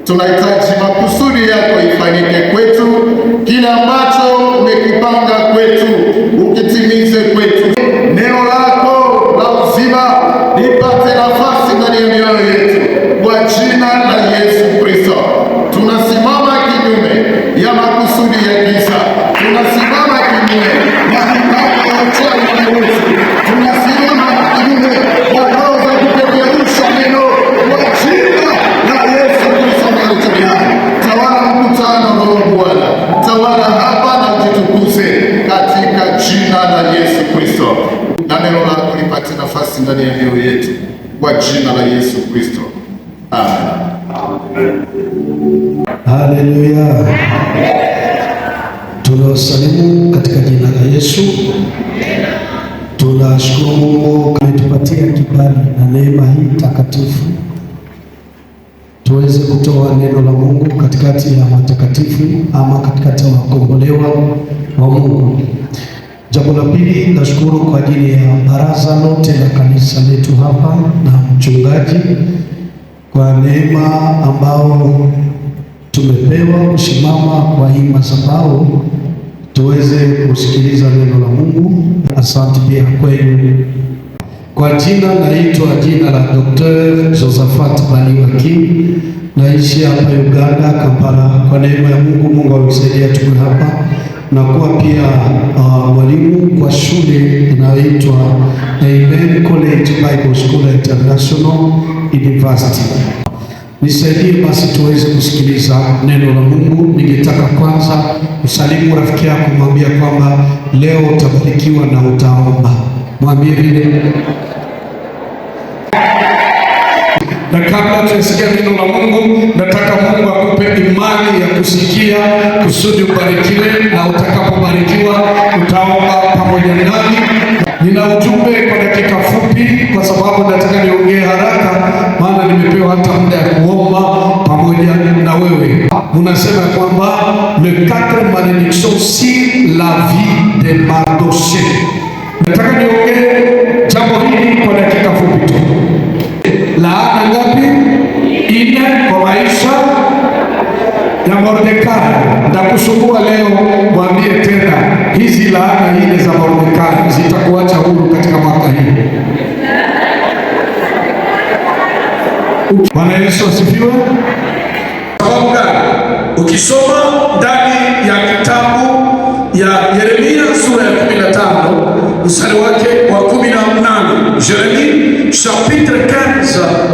Tunahitaji makusudi yako ifanyike kwetu, kila ambacho umekipanga kwetu ukitimize kwetu. Neno lako la uzima lipate nafasi ndani ya mioyo yetu kwa jina la Yesu Kristo. Tunasimama kinyume ya makusudi ya giza, tunasimama kinyume ya mipango ya uchawi na uovu, tunasimama kinyume ya roho za kupeperusha neno kwa jina la Yesu Kristo. Tawala mkutano, Roho Bwana, tawala hapa na ujitukuze katika jina la Yesu Kristo, na neno lako lipate nafasi ndani ya mioyo yetu kwa jina la Yesu Kristo. Amen. Haleluya. Tunawasalimu katika jina la Yesu. Tunashukuru Mungu ametupatia kibali na neema hii takatifu tuweze kutoa neno la Mungu katikati ya matakatifu ama katikati ya wakombolewa wa Mungu. Jambo la pili, nashukuru kwa ajili ya baraza lote la kanisa letu hapa na mchungaji kwa neema ambao tumepewa kusimama kwa hii madhabahu tuweze kusikiliza neno la Mungu. Asante pia kwenu. Kwa jina naitwa jina la Dr. Josephat Baliwaki, naishi hapa Uganda, Kampala. Kwa neema ya Mungu, Mungu amenisaidia tuko hapa na kuwa pia mwalimu kwa shule inayoitwa Amen College Bible School International University. Nisaidie basi tuweze kusikiliza neno la Mungu. Ningetaka kwanza usalimu rafiki yako, mwambie kwamba leo utabarikiwa na utaomba. Mwambie vile. Na kabla tusikie neno la Mungu, nataka Mungu akupe imani ya kusikia kusudi ubarikiwe, na utakapobarikiwa utaomba pamoja nami. Nina ujumbe kwa dakika fupi kwa sababu nataka niongee haraka, maana nimepewa hata muda ya kuomba pamoja na wewe. Unasema kwamba le 4 malédictions sur la vie de Mardoché. Nataka niongee jambo hili kwa dakika fupi tu. Laana ngapi? 4 kwa maisha ya Mordekai. Nitakusumbua leo, mwambie tena hizi laana 4 za Mordekai zitakuacha huru katika mwaka huu. Bwana Yesu asifiwe. Sababu gani? Ukisoma ndani ya kitabu ya Yeremia sura ya 15 mstari wake wa 18, Yeremia chapitre 15